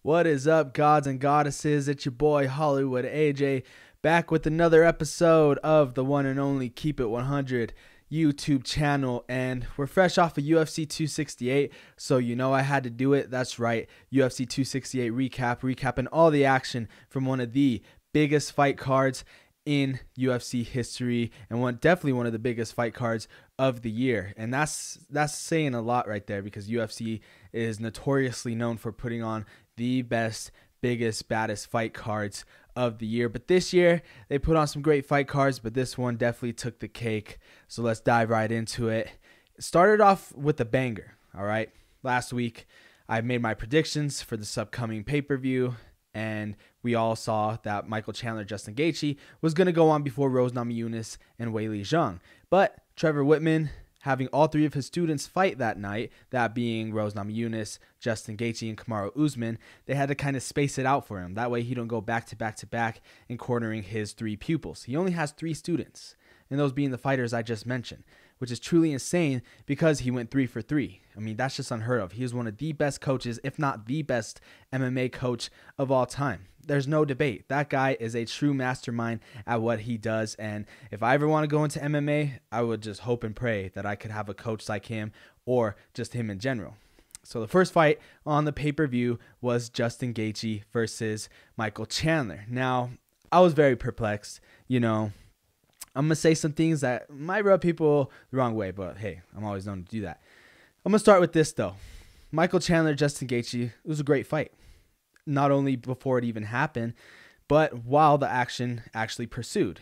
What is up, gods and goddesses? It's your boy Hollywood AJ, back with another episode of the one and only Keep It 100 YouTube channel, and we're fresh off of UFC 268, so you know I had to do it. That's right, UFC 268 recapping all the action from one of the biggest fight cards in UFC history, and definitely one of the biggest fight cards of the year. And that's saying a lot right there, because UFC is notoriously known for putting on the best, biggest, baddest fight cards of the year. But this year they put on some great fight cards, but this one definitely took the cake. So let's dive right into it. It started off with a banger. All right, last week I made my predictions for this upcoming pay-per-view, and we all saw that Michael Chandler, Justin Gaethje was going to go on before Rose Namajunas and Wei Lee. But Trevor Whitman, having all three of his students fight that night, that being Rose Namajunas, Justin Gaethje, and Kamaru Usman, they had to kind of space it out for him. That way he don't go back to back to back and cornering his three pupils. He only has three students, and those being the fighters I just mentioned, which is truly insane because he went 3 for 3. I mean, that's just unheard of. He is one of the best coaches, if not the best MMA coach of all time. There's no debate. That guy is a true mastermind at what he does. And if I ever want to go into MMA, I would just hope and pray that I could have a coach like him, or just him in general. So the first fight on the pay-per-view was Justin Gaethje versus Michael Chandler. Now, I was very perplexed. You know, I'm going to say some things that might rub people the wrong way, but hey, I'm always known to do that. I'm going to start with this, though. Michael Chandler, Justin Gaethje, it was a great fight. Not only before it even happened, but while the action actually pursued.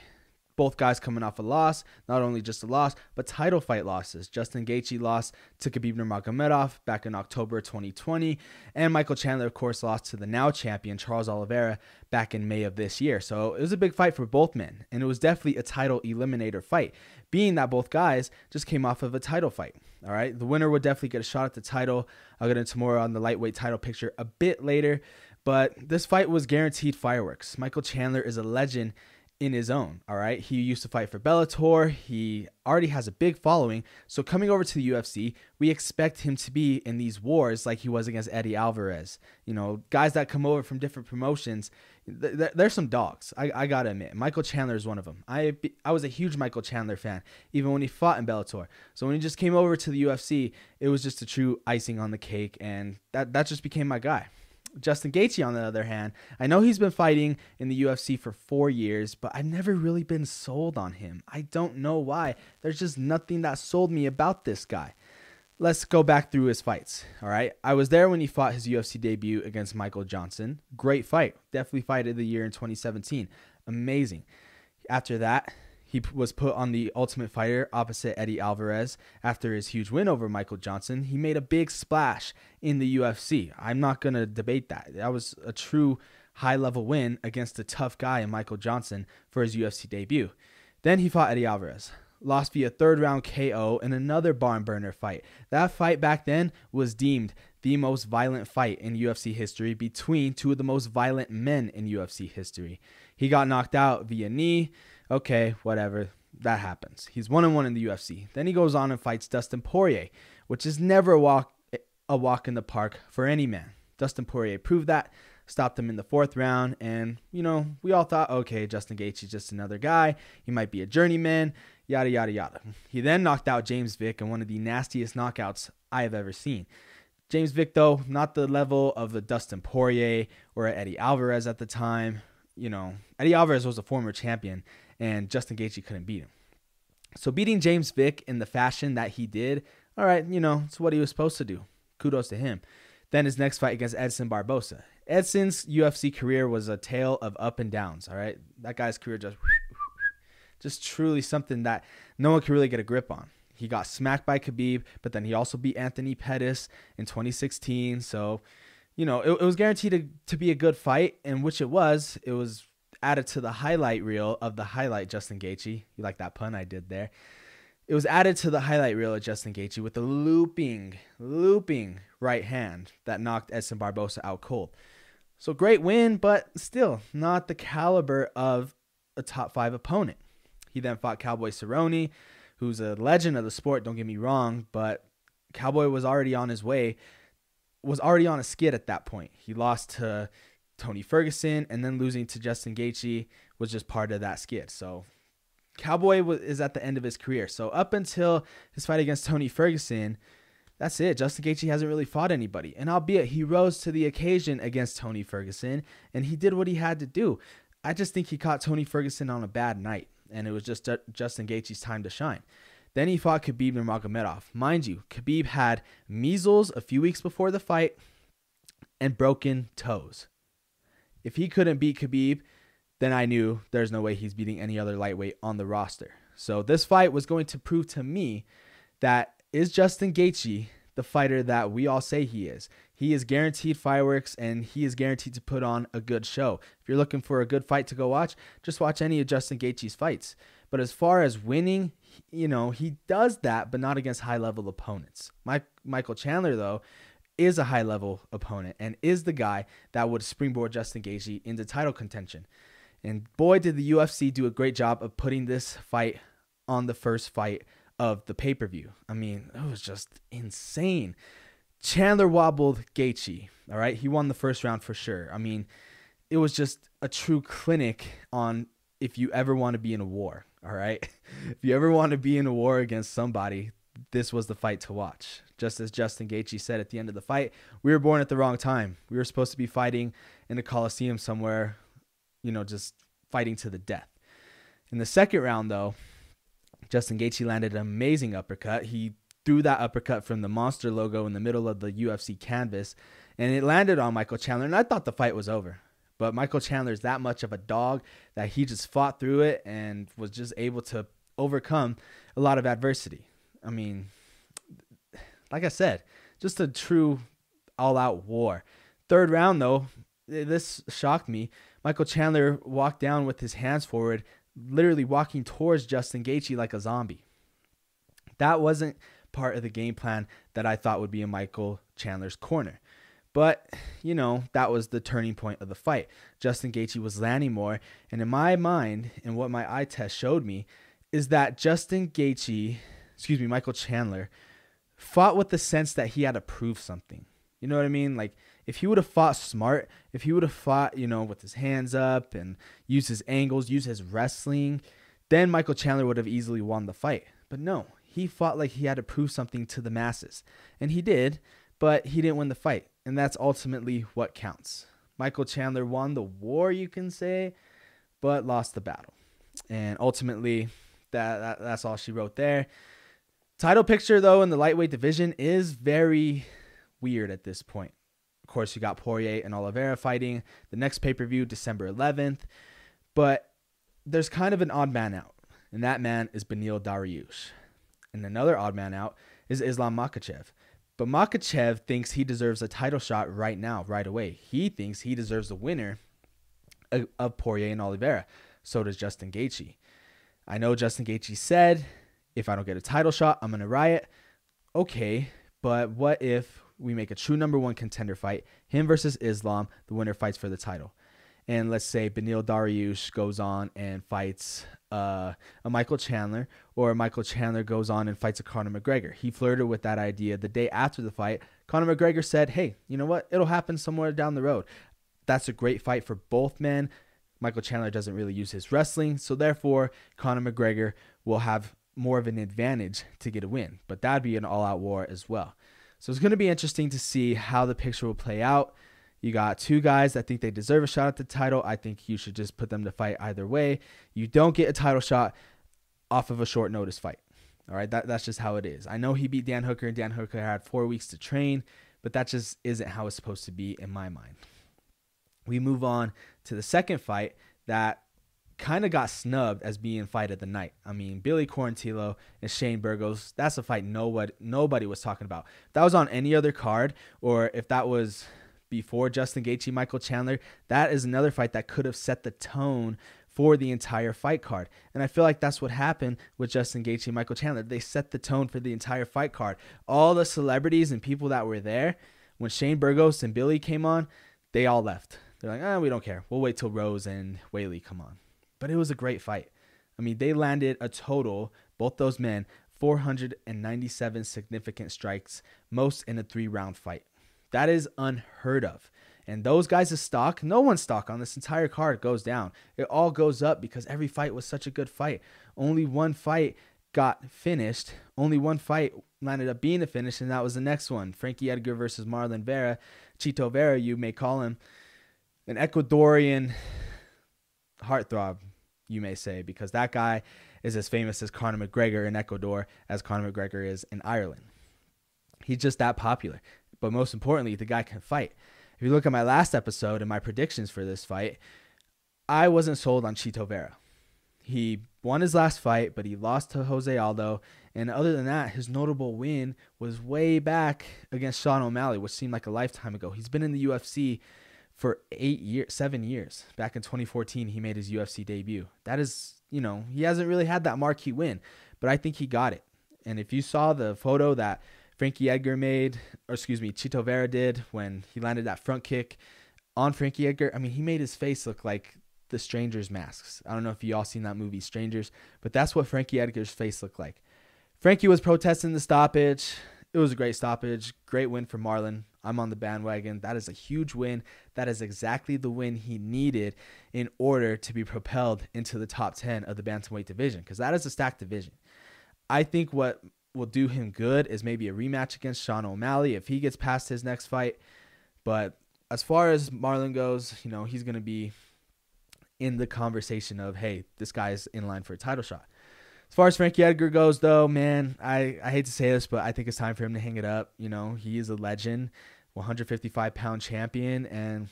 Both guys coming off a loss, not only just a loss, but title fight losses. Justin Gaethje lost to Khabib Nurmagomedov back in October 2020, and Michael Chandler, of course, lost to the now champion Charles Oliveira back in May of this year. So it was a big fight for both men, and it was definitely a title eliminator fight, being that both guys just came off of a title fight. All right, the winner would definitely get a shot at the title. I'll get into more on the lightweight title picture a bit later, but this fight was guaranteed fireworks. Michael Chandler is a legend in his own. All right, he used to fight for Bellator. He already has a big following, so coming over to the UFC, we expect him to be in these wars like he was against Eddie Alvarez. You know, guys that come over from different promotions, there's some dogs. I gotta admit, Michael Chandler is one of them. I was a huge Michael Chandler fan, even when he fought in Bellator. So when he just came over to the UFC, it was just a true icing on the cake, and that just became my guy. Justin Gaethje, on the other hand, I know he's been fighting in the UFC for 4 years, but I've never really been sold on him. I don't know why. There's just nothing that sold me about this guy. Let's go back through his fights. All right, I was there when he fought his UFC debut against Michael Johnson. Great fight. Definitely fight of the year in 2017. Amazing. After that, he was put on the Ultimate Fighter opposite Eddie Alvarez. After his huge win over Michael Johnson, he made a big splash in the UFC. I'm not going to debate that. That was a true high-level win against a tough guy in Michael Johnson for his UFC debut. Then he fought Eddie Alvarez. Lost via third-round KO in another barn-burner fight. That fight back then was deemed the most violent fight in UFC history between two of the most violent men in UFC history. He got knocked out via knee. Okay, whatever. That happens. He's 1-1 in the UFC. Then he goes on and fights Dustin Poirier, which is never a walk in the park for any man. Dustin Poirier proved that, stopped him in the 4th round, and, you know, we all thought, okay, Justin Gaethje is just another guy. He might be a journeyman, yada, yada, yada. He then knocked out James Vick in one of the nastiest knockouts I have ever seen. James Vick, though, not the level of the Dustin Poirier or Eddie Alvarez at the time. You know, Eddie Alvarez was a former champion, and Justin Gaethje couldn't beat him. So beating James Vick in the fashion that he did, all right, you know, it's what he was supposed to do. Kudos to him. Then his next fight against Edson Barbosa. Edson's UFC career was a tale of up and downs, all right? That guy's career just truly something that no one can really get a grip on. He got smacked by Khabib, but then he also beat Anthony Pettis in 2016. So, you know, it was guaranteed to be a good fight, and which it was. It was added to the highlight reel of the highlight Justin Gaethje. You like that pun I did there? It was added to the highlight reel of Justin Gaethje with the looping right hand that knocked Edson Barbosa out cold. So great win, but still not the caliber of a top 5 opponent. He then fought Cowboy Cerrone, who's a legend of the sport, don't get me wrong, but Cowboy was already on his way was already on a skid at that point. He lost to Tony Ferguson, and then losing to Justin Gaethje was just part of that skid. So Cowboy is at the end of his career. So up until his fight against Tony Ferguson, that's it. Justin Gaethje hasn't really fought anybody. And albeit he rose to the occasion against Tony Ferguson, and he did what he had to do. I just think he caught Tony Ferguson on a bad night, and it was just Justin Gaethje's time to shine. Then he fought Khabib Nurmagomedov. Mind you, Khabib had measles a few weeks before the fight and broken toes. If he couldn't beat Khabib, then I knew there's no way he's beating any other lightweight on the roster. So this fight was going to prove to me that is Justin Gaethje the fighter that we all say he is. He is guaranteed fireworks, and he is guaranteed to put on a good show. If you're looking for a good fight to go watch, just watch any of Justin Gaethje's fights. But as far as winning, he does that, but not against high-level opponents. Michael Chandler, though, is a high-level opponent and is the guy that would springboard Justin Gaethje into title contention. And boy, did the UFC do a great job of putting this fight on the first fight of the pay-per-view. I mean, it was just insane. Chandler wobbled Gaethje, all right? He won the first round for sure. I mean, it was just a true clinic on if you ever want to be in a war, all right? If you ever want to be in a war against somebody, this was the fight to watch. Just as Justin Gaethje said at the end of the fight, we were born at the wrong time. We were supposed to be fighting in a coliseum somewhere, just fighting to the death. In the second round, though, Justin Gaethje landed an amazing uppercut. He threw that uppercut from the monster logo in the middle of the UFC canvas, and it landed on Michael Chandler, and I thought the fight was over. But Michael Chandler is that much of a dog that he just fought through it and was just able to overcome a lot of adversity. I mean, like I said, just a true all-out war. Third round, though, this shocked me. Michael Chandler walked down with his hands forward, literally walking towards Justin Gaethje like a zombie. That wasn't part of the game plan that I thought would be in Michael Chandler's corner. But, that was the turning point of the fight. Justin Gaethje was landing more, and in my mind, and what my eye test showed me, is that Michael Chandler fought with the sense that he had to prove something. You know what I mean? Like, if he would have fought smart, if he would have fought, with his hands up and used his angles, used his wrestling, then Michael Chandler would have easily won the fight. But no, he fought like he had to prove something to the masses. And he did, but he didn't win the fight. And that's ultimately what counts. Michael Chandler won the war, you can say, but lost the battle. And ultimately, that's all she wrote there. Title picture, though, in the lightweight division is very weird at this point. Of course, you got Poirier and Oliveira fighting the next pay-per-view, December 11th. But there's kind of an odd man out, and that man is Beneil Dariush. And another odd man out is Islam Makhachev. But Makhachev thinks he deserves a title shot right now, right away. He thinks he deserves the winner of Poirier and Oliveira. So does Justin Gaethje. I know Justin Gaethje said, if I don't get a title shot, I'm going to riot. Okay, but what if we make a true number one contender fight, him versus Islam, the winner fights for the title? And let's say Beneil Dariush goes on and fights a Michael Chandler, or Michael Chandler goes on and fights a Conor McGregor. He flirted with that idea the day after the fight. Conor McGregor said, hey, you know what? It'll happen somewhere down the road. That's a great fight for both men. Michael Chandler doesn't really use his wrestling, so therefore Conor McGregor will have more of an advantage to get a win. But that'd be an all-out war as well. So it's going to be interesting to see how the picture will play out. You got two guys that think they deserve a shot at the title. I think you should just put them to fight either way. You don't get a title shot off of a short notice fight. All right, that's just how it is. I know he beat Dan Hooker, and Dan Hooker had 4 weeks to train, but that just isn't how it's supposed to be in my mind. We move on to the second fight that kind of got snubbed as being fight of the night. I mean, Billy Corantilo and Shane Burgos, that's a fight nobody was talking about. If that was on any other card, or if that was before Justin Gaethje, Michael Chandler, that is another fight that could have set the tone for the entire fight card. And I feel like that's what happened with Justin Gaethje and Michael Chandler. They set the tone for the entire fight card. All the celebrities and people that were there, when Shane Burgos and Billy came on, they all left. They're like, we don't care. We'll wait till Rose and Wei Lee come on. But it was a great fight. I mean, they landed a total, both those men, 497 significant strikes, most in a 3-round fight. That is unheard of. And those guys' stock, no one's stock on this entire card goes down. It all goes up because every fight was such a good fight. Only one fight got finished. Only one fight landed up being a finish, and that was the next one. Frankie Edgar versus Marlon Vera. Chitovera, you may call him. An Ecuadorian heartthrob, you may say, because that guy is as famous as Conor McGregor in Ecuador as Conor McGregor is in Ireland. He's just that popular. But most importantly, the guy can fight. If you look at my last episode and my predictions for this fight, I wasn't sold on Chitovera. He won his last fight, but he lost to Jose Aldo. And other than that, his notable win was way back against Sean O'Malley, which seemed like a lifetime ago. He's been in the UFC for 7 years. Back in 2014, he made his UFC debut. That is, he hasn't really had that marquee win, but I think he got it. And if you saw the photo that Chitovera did when he landed that front kick on Frankie Edgar, he made his face look like the Stranger's masks. I don't know if you all seen that movie Strangers, but that's what Frankie Edgar's face looked like. Frankie was protesting the stoppage. It was a great stoppage. Great win for Marlon. I'm on the bandwagon. That is a huge win. That is exactly the win he needed in order to be propelled into the top 10 of the bantamweight division, because that is a stacked division. I think what will do him good is maybe a rematch against Sean O'Malley if he gets past his next fight. But as far as Marlon goes, he's going to be in the conversation of, hey, this guy's in line for a title shot. As far as Frankie Edgar goes, though, man, I hate to say this, but I think it's time for him to hang it up. He is a legend, 155-pound champion, and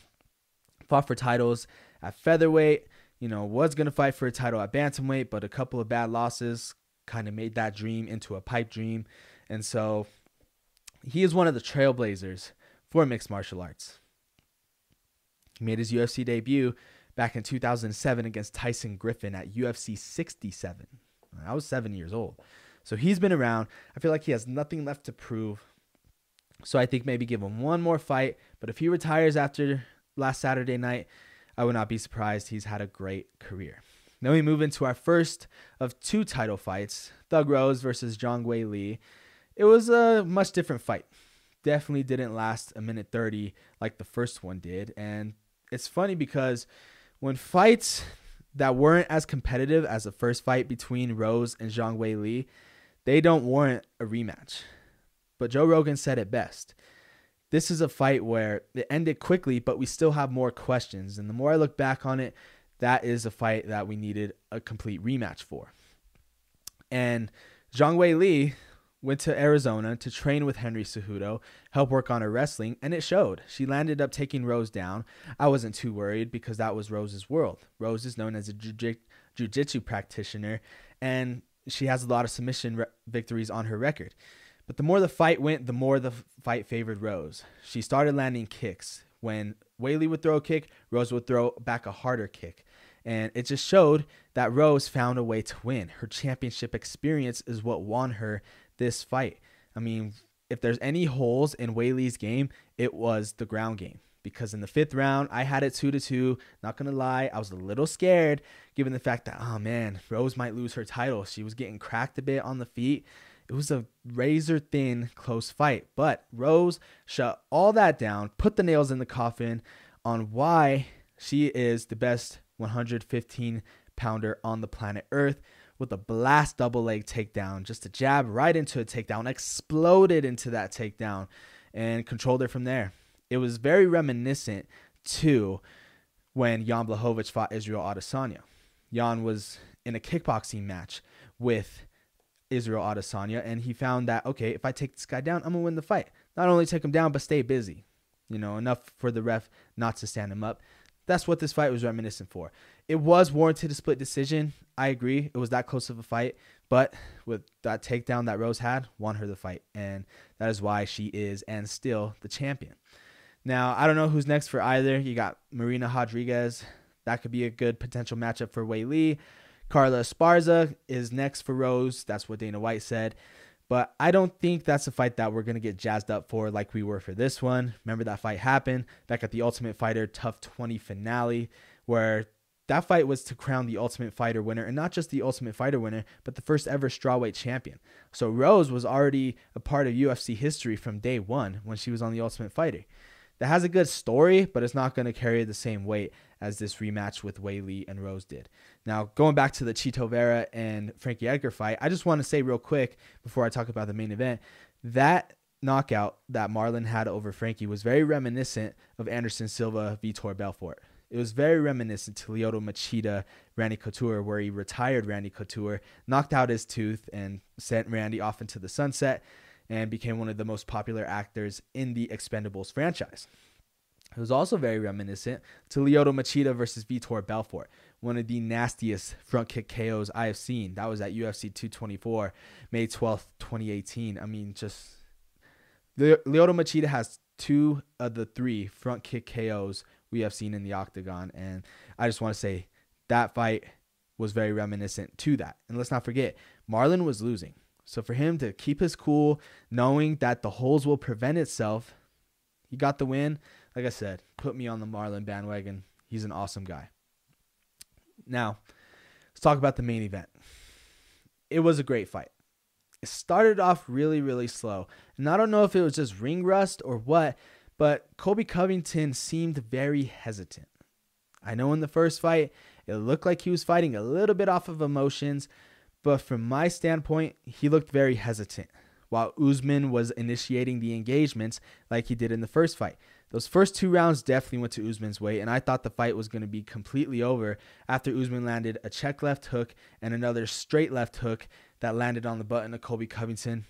fought for titles at featherweight. Was going to fight for a title at bantamweight, but a couple of bad losses kind of made that dream into a pipe dream. And so he is one of the trailblazers for mixed martial arts. He made his UFC debut back in 2007 against Tyson Griffin at UFC 67. I was 7 years old. So he's been around. I feel like he has nothing left to prove. So I think maybe give him one more fight. But if he retires after last Saturday night, I would not be surprised. He's had a great career. Then we move into our first of two title fights, Thug Rose versus John Wei Lee. It was a much different fight. Definitely didn't last a minute 30 like the first one did. And it's funny because when fights that weren't as competitive as the first fight between Rose and John Wei Lee, they don't warrant a rematch. But Joe Rogan said it best. This is a fight where it ended quickly, but we still have more questions. And the more I look back on it, that is a fight that we needed a complete rematch for. And Zhang Wei Li went to Arizona to train with Henry Cejudo, help work on her wrestling, and it showed. She landed up taking Rose down. I wasn't too worried because that was Rose's world. Rose is known as a jiu-jitsu practitioner, and she has a lot of submission victories on her record. But the more the fight went, the more the fight favored Rose. She started landing kicks. When Wei Li would throw a kick, Rose would throw back a harder kick. And it just showed that Rose found a way to win. Her championship experience is what won her this fight. If there's any holes in Wei Li's game, it was the ground game. Because in the fifth round, I had it 2-2. Not going to lie, I was a little scared given the fact that, Rose might lose her title. She was getting cracked a bit on the feet. It was a razor-thin, close fight. But Rose shut all that down, put the nails in the coffin on why she is the best 115-pounder on the planet Earth with a blast double leg takedown. Just a jab right into a takedown, exploded into that takedown, and controlled her from there. It was very reminiscent to when Jan Blachowicz fought Israel Adesanya. Jan was in a kickboxing match with Israel Adesanya, and he found that, okay, if I take this guy down, I'm going to win the fight. Not only take him down, but stay busy. Enough for the ref not to stand him up. That's what this fight was reminiscent for. It was warranted a split decision. I agree. It was that close of a fight. But with that takedown that Rose had, won her the fight. And that is why she is and still the champion. Now, I don't know who's next for either. You got Marina Rodriguez. That could be a good potential matchup for Wei Li. Carla Esparza is next for Rose. That's what Dana White said. But I don't think that's a fight that we're going to get jazzed up for like we were for this one. Remember that fight happened back at the Ultimate Fighter Tough 20 finale where that fight was to crown the Ultimate Fighter winner, and not just the Ultimate Fighter winner, but the first ever strawweight champion. So Rose was already a part of UFC history from day one when she was on the Ultimate Fighter. That has a good story, but it's not going to carry the same weight as this rematch with Wei Lee and Rose did. Now, going back to the Chitovera and Frankie Edgar fight, I just want to say real quick before I talk about the main event, that knockout that Marlon had over Frankie was very reminiscent of Anderson Silva, Vitor Belfort. It was very reminiscent to Lyoto Machida, Randy Couture, where he retired Randy Couture, knocked out his tooth, and sent Randy off into the sunset and became one of the most popular actors in the Expendables franchise. It was also very reminiscent to Lyoto Machida versus Vitor Belfort, one of the nastiest front kick KOs I have seen. That was at UFC 224, May 12th, 2018. I mean, just Lyoto Machida has 2 of the 3 front kick KOs we have seen in the octagon, and I just want to say that fight was very reminiscent to that. And let's not forget, Marlon was losing. So for him to keep his cool, knowing that the holes will prevent itself, he got the win. Like I said, put me on the Marlon bandwagon. He's an awesome guy. Now, let's talk about the main event. It was a great fight. It started off really, really slow. And I don't know if it was just ring rust or what, but Colby Covington seemed very hesitant. I know in the first fight, it looked like he was fighting a little bit off of emotions, but from my standpoint, he looked very hesitant, while Usman was initiating the engagements like he did in the first fight. Those first 2 rounds definitely went to Usman's way, and I thought the fight was going to be completely over after Usman landed a check left hook and another straight left hook that landed on the button of Colby Covington.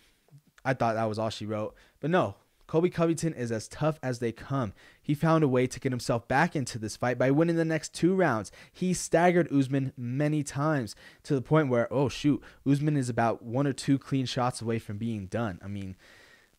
I thought that was all she wrote, but no. Colby Covington is as tough as they come. He found a way to get himself back into this fight by winning the next 2 rounds. He staggered Usman many times to the point where, oh shoot, Usman is about 1 or 2 clean shots away from being done. I mean,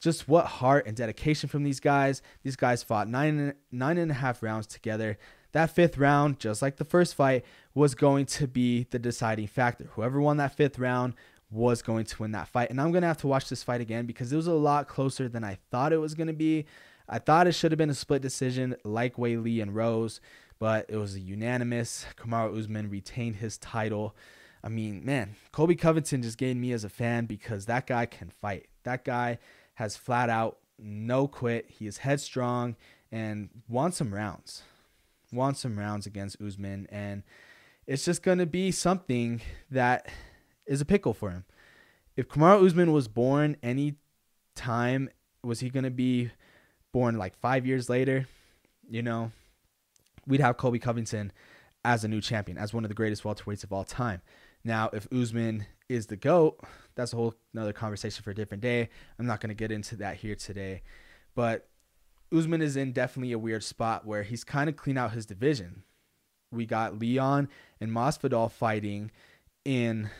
just what heart and dedication from these guys. These guys fought nine and a half rounds together. That 5th round, just like the first fight, was going to be the deciding factor. Whoever won that 5th round was going to win that fight. And I'm going to have to watch this fight again because it was a lot closer than I thought it was going to be. I thought it should have been a split decision like Wei Lee and Rose, but it was a unanimous. Kamaru Usman retained his title. I mean, man, Colby Covington just gained me as a fan because that guy can fight. That guy has flat out no quit. He is headstrong and wants some rounds. Wants some rounds against Usman. And it's just going to be something that is a pickle for him. If Kamaru Usman was born any time, was he going to be born like 5 years later? You know, we'd have Colby Covington as a new champion, as one of the greatest welterweights of all time. Now, if Usman is the GOAT, that's a whole another conversation for a different day. I'm not going to get into that here today. But Usman is in definitely a weird spot where he's kind of clean out his division. We got Leon and Masvidal fighting in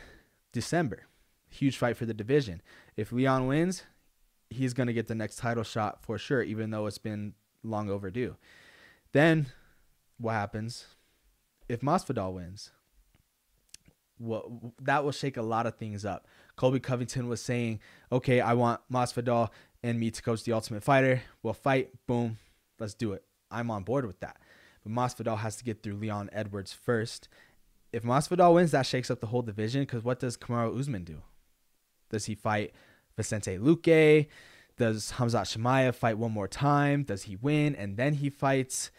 December. Huge fight for the division. If Leon wins, he's going to get the next title shot for sure, even though it's been long overdue. Then what happens if Masvidal wins? Well, that will shake a lot of things up. Colby Covington was saying, okay, I want Masvidal and me to coach the Ultimate Fighter. We'll fight. Boom. Let's do it. I'm on board with that. But Masvidal has to get through Leon Edwards first. If Masvidal wins, that shakes up the whole division, because what does Kamaru Usman do? Does he fight Vicente Luque? Does Khamzat Chimaev fight one more time? Does he win and then he fights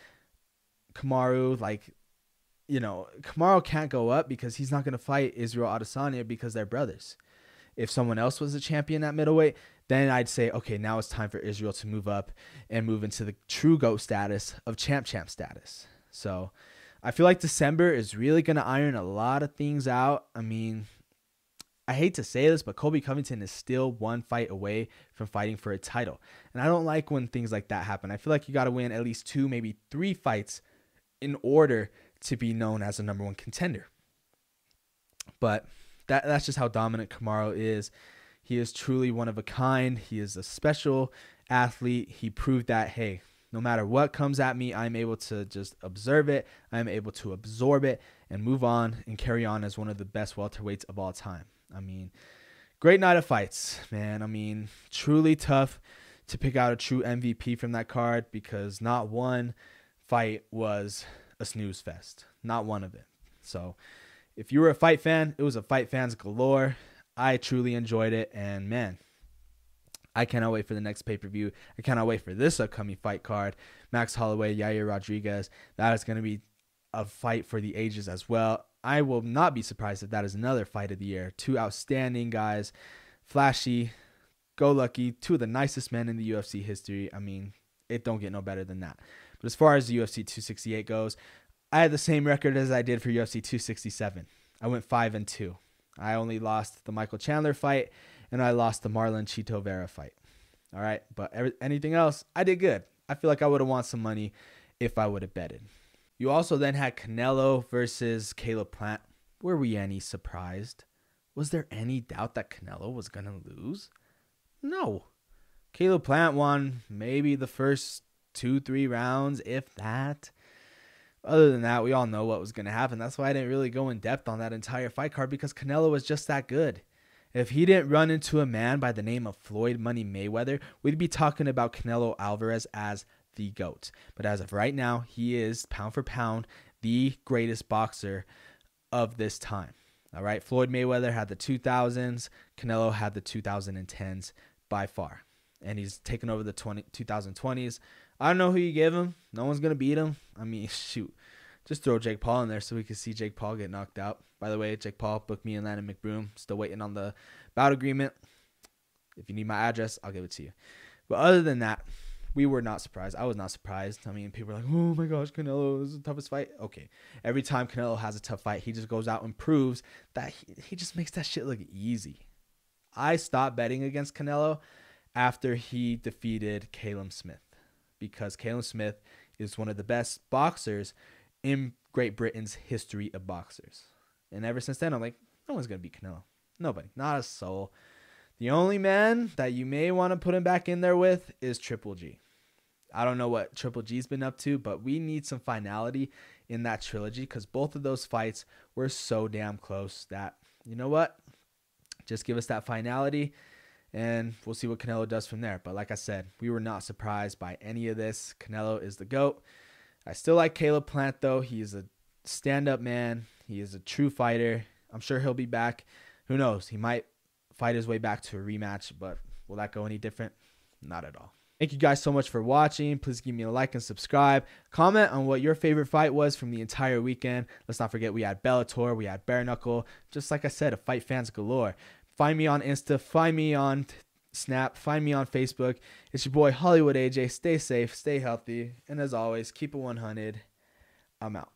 Kamaru? Like, you know, Kamaru can't go up because he's not going to fight Israel Adesanya because they're brothers. If someone else was a champion at middleweight, then I'd say, okay, now it's time for Israel to move up and move into the true GOAT status of champ status. So I feel like December is really going to iron a lot of things out. I mean, I hate to say this, but Colby Covington is still 1 fight away from fighting for a title. And I don't like when things like that happen. I feel like you got to win at least 2, maybe 3 fights in order to be known as a number 1 contender. But that's just how dominant Kamaru is. He is truly one of a kind. He is a special athlete. He proved that, hey, no matter what comes at me, I'm able to just observe it. I'm able to absorb it and move on and carry on as one of the best welterweights of all time. I mean, great night of fights, man. I mean, truly tough to pick out a true MVP from that card because not one fight was a snooze fest. Not one of it. So if you were a fight fan, it was a fight fans galore. I truly enjoyed it. And man, I cannot wait for the next pay-per-view. I cannot wait for this upcoming fight card. Max Holloway, Yair Rodriguez. That is going to be a fight for the ages as well. I will not be surprised if that is another fight of the year. Two outstanding guys. Flashy, go lucky. Two of the nicest men in the UFC history. I mean, it don't get no better than that. But as far as the UFC 268 goes, I had the same record as I did for UFC 267. I went 5-2. I only lost the Michael Chandler fight, and I lost the Marlon Chitovera fight. All right, but anything else, I did good. I feel like I would have won some money if I would have betted. You also then had Canelo versus Caleb Plant. Were we any surprised? Was there any doubt that Canelo was going to lose? No. Caleb Plant won maybe the first 2-3 rounds, if that. Other than that, we all know what was going to happen. That's why I didn't really go in depth on that entire fight card, because Canelo was just that good. If he didn't run into a man by the name of Floyd Money Mayweather, we'd be talking about Canelo Alvarez as the GOAT. But as of right now, he is, pound for pound, the greatest boxer of this time. All right, Floyd Mayweather had the 2000s. Canelo had the 2010s by far. And he's taken over the 2020s. I don't know who you give him. No one's going to beat him. I mean, shoot. Just throw Jake Paul in there so we can see Jake Paul get knocked out. By the way, Jake Paul booked me and Landon McBroom. Still waiting on the bout agreement. If you need my address, I'll give it to you. But other than that, we were not surprised. I was not surprised. I mean, people are like, oh my gosh, Canelo is the toughest fight. Okay. Every time Canelo has a tough fight, he just goes out and proves that he just makes that shit look easy. I stopped betting against Canelo after he defeated Callum Smith, because Callum Smith is one of the best boxers in Great Britain's history of boxers. And ever since then, I'm like, no one's going to beat Canelo. Nobody. Not a soul. The only man that you may want to put him back in there with is Triple G. I don't know what Triple G's been up to, but we need some finality in that trilogy, because both of those fights were so damn close that, you know what? Just give us that finality, and we'll see what Canelo does from there. But like I said, we were not surprised by any of this. Canelo is the GOAT. I still like Caleb Plant, though. He is a stand-up man. He is a true fighter. I'm sure he'll be back. Who knows? He might fight his way back to a rematch, but will that go any different? Not at all. Thank you guys so much for watching. Please give me a like and subscribe. Comment on what your favorite fight was from the entire weekend. Let's not forget we had Bellator, we had Bare Knuckle. Just like I said, a fight fans galore. Find me on Insta, find me on Snap, find me on Facebook. It's your boy Hollywood AJ. Stay safe, stay healthy, and as always, keep it 100. I'm out.